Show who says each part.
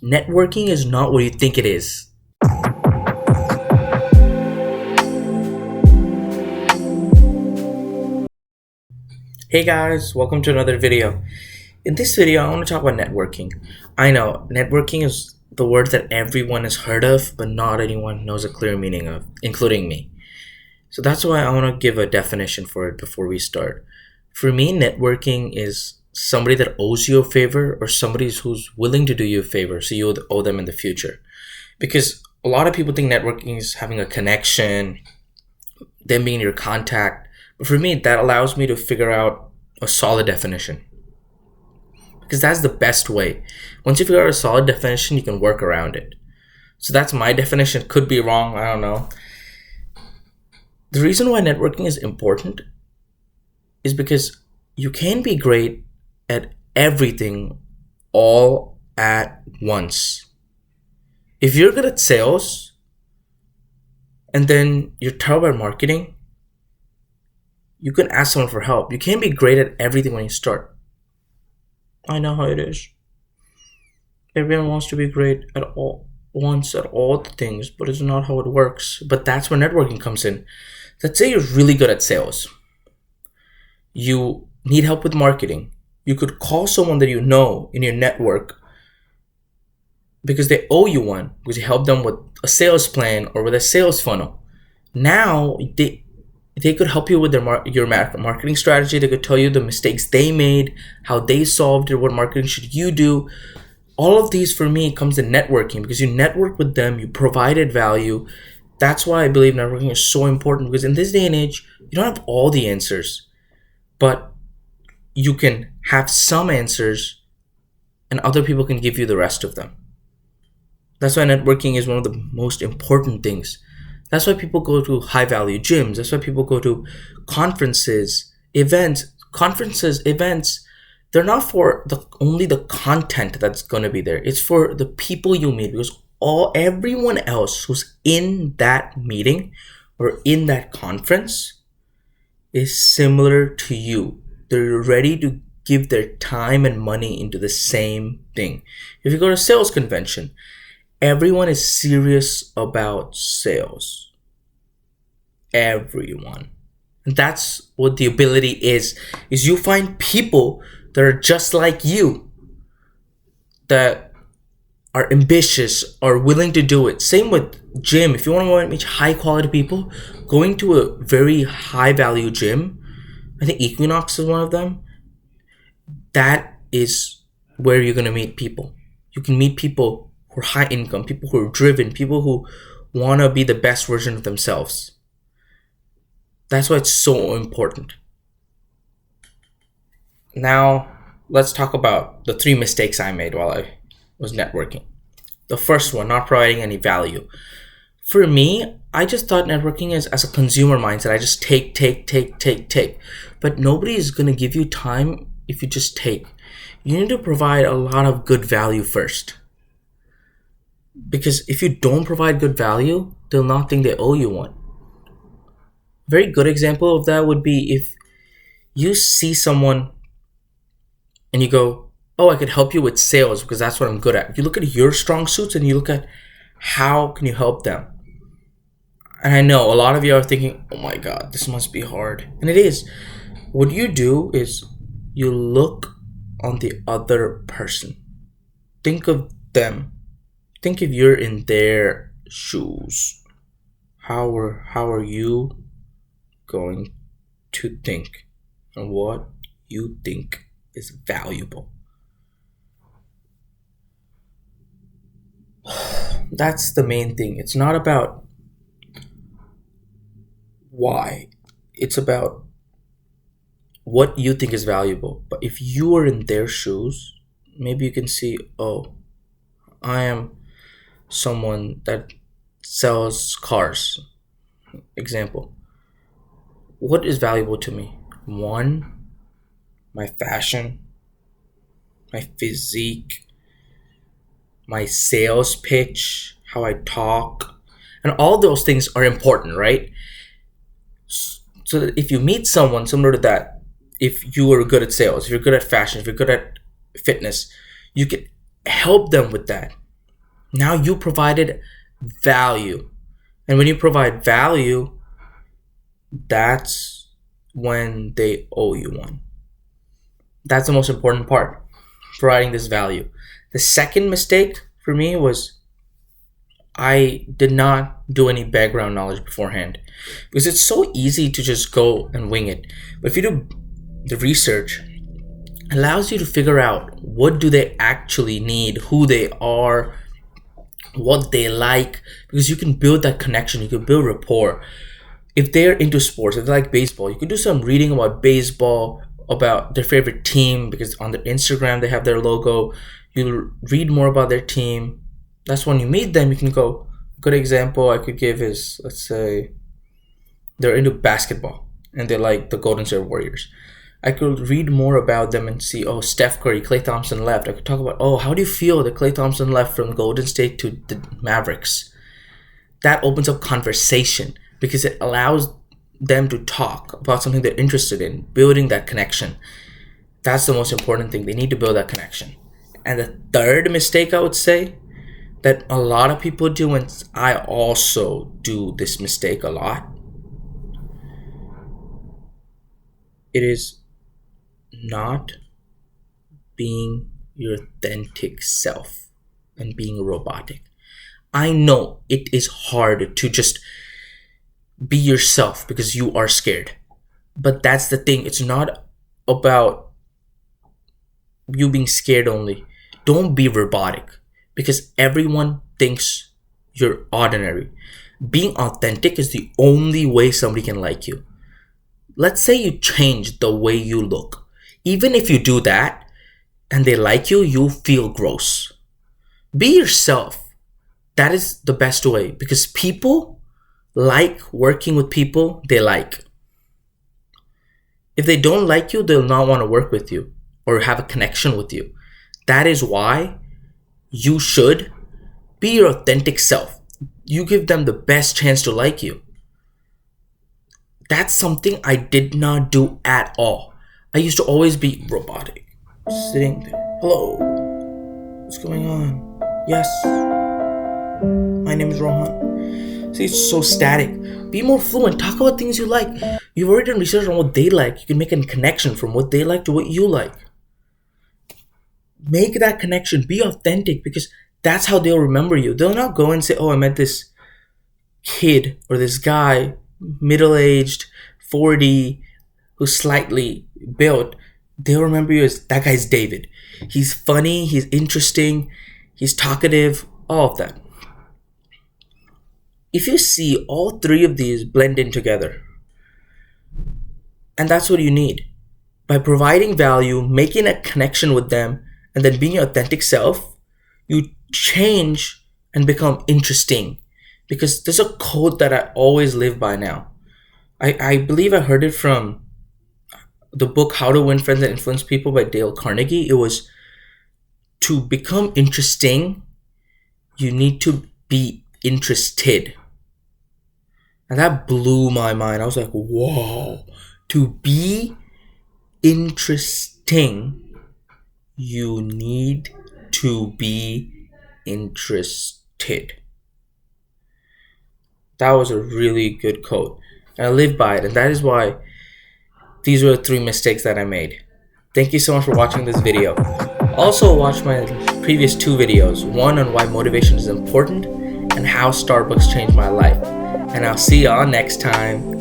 Speaker 1: Networking is not what you think it is. Hey guys, welcome to another video. In this video, I want to talk about networking. I know networking is the word that everyone has heard of, but not anyone knows a clear meaning of, including me. So that's why I want to give a definition for it before we start. For me, networking is somebody that owes you a favor or somebody who's willing to do you a favor so you owe them in the future. Because a lot of people think networking is having a connection, them being your contact. But for me, that allows me to figure out a solid definition. Because that's the best way. Once you figure out a solid definition, you can work around it. So that's my definition. Could be wrong, I don't know. The reason why networking is important is because you can be great at everything all at once. If you're good at sales and then you're terrible at marketing, you can ask someone for help. You can't be great at everything when you start. I know how it is. Everyone wants to be great at all once at all the things, but it's not how it works. But that's where networking comes in. Let's say you're really good at sales. You need help with marketing. You could call someone that you know in your network because they owe you one, because you help them with a sales plan or with a sales funnel. Now they could help you with your marketing strategy. They could tell you the mistakes they made, how they solved it, what marketing should you do. All of these for me comes in networking because you network with them, you provided value. That's why I believe networking is so important, because in this day and age, you don't have all the answers, but you can have some answers and other people can give you the rest of them. That's why networking is one of the most important things. That's why people go to high value gyms. That's why people go to conferences, events. They're not for only the content that's going to be there. It's for the people you meet, because everyone else who's in that meeting or in that conference is similar to you. They're ready to give their time and money into the same thing. If you go to a sales convention, everyone is serious about sales. Everyone. And that's what the ability is you find people that are just like you, that are ambitious, are willing to do it. Same with gym. If you want to meet high quality people, going to a very high value gym, I think Equinox is one of them, that is where you're going to meet people. You can meet people who are high income, people who are driven, people who want to be the best version of themselves. That's why it's so important. Now, let's talk about the 3 mistakes I made while I was networking. The first one, not providing any value. For me, I just thought networking is as a consumer mindset. I just take. But nobody is going to give you time if you just take. You need to provide a lot of good value first. Because if you don't provide good value, they'll not think they owe you one. A very good example of that would be if you see someone and you go, oh, I could help you with sales because that's what I'm good at. You look at your strong suits and you look at how can you help them. And I know a lot of you are thinking, oh my God, this must be hard. And it is. What you do is you look on the other person. Think of them. Think if you're in their shoes. How are you going to think and what you think is valuable? That's the main thing. It's not about why. It's about what you think is valuable. But if you are in their shoes, maybe you can see, oh, I am someone that sells cars. Example. What is valuable to me? 1, my fashion, my physique, my sales pitch, how I talk, and all those things are important, right? So that if you meet someone similar to that, if you are good at sales, if you're good at fashion, if you're good at fitness, you can help them with that. Now you provided value. And when you provide value, that's when they owe you one. That's the most important part, providing this value. The second mistake for me was I did not do any background knowledge beforehand, because it's so easy to just go and wing it. But if you do the research, it allows you to figure out what do they actually need, who they are, what they like, because you can build that connection, you can build rapport. If they're into sports, if they like baseball, you could do some reading about baseball, about their favorite team, because on their Instagram they have their logo. You'll read more about their team. That's when you meet them, you can go. A good example I could give is, let's say they're into basketball and they like the Golden State Warriors. I could read more about them and see, oh, Steph Curry, Klay Thompson left. I could talk about, oh, how do you feel that Klay Thompson left from Golden State to the Mavericks? That opens up conversation because it allows them to talk about something they're interested in, building that connection. That's the most important thing. They need to build that connection. And the third mistake I would say that a lot of people do, and I also do this mistake a lot, it is not being your authentic self and being robotic. I know it is hard to just be yourself because you are scared. But that's the thing. It's not about you being scared only. Don't be robotic because everyone thinks you're ordinary. Being authentic is the only way somebody can like you. Let's say you change the way you look. Even if you do that and they like you, you feel gross. Be yourself. That is the best way because people like working with people they like. If they don't like you, they'll not want to work with you or have a connection with you. That is why you should be your authentic self. You give them the best chance to like you. That's something I did not do at all. I used to always be robotic. Sitting there. Hello. What's going on? Yes. My name is Rohan. See, it's so static. Be more fluent. Talk about things you like. You've already done research on what they like. You can make a connection from what they like to what you like. Make that connection. Be authentic because that's how they'll remember you. They'll not go and say, oh, I met this kid or this guy, middle-aged, 40, who's slightly built. They'll remember you as that guy's David. He's funny, he's interesting, he's talkative, all of that. If you see all three of these blend in together, and that's what you need. By providing value, making a connection with them, and then being your authentic self, you change and become interesting. Because there's a quote that I always live by now. I believe I heard it from the book How to Win Friends and Influence People by Dale Carnegie. It was, to become interesting, you need to be interested. And that blew my mind. I was like, whoa. To be interesting, you need to be interested. That was a really good quote. And I live by it. And that is why these were the 3 mistakes that I made. Thank you so much for watching this video. Also watch my previous 2 videos. One on why motivation is important and how Starbucks changed my life. And I'll see y'all next time.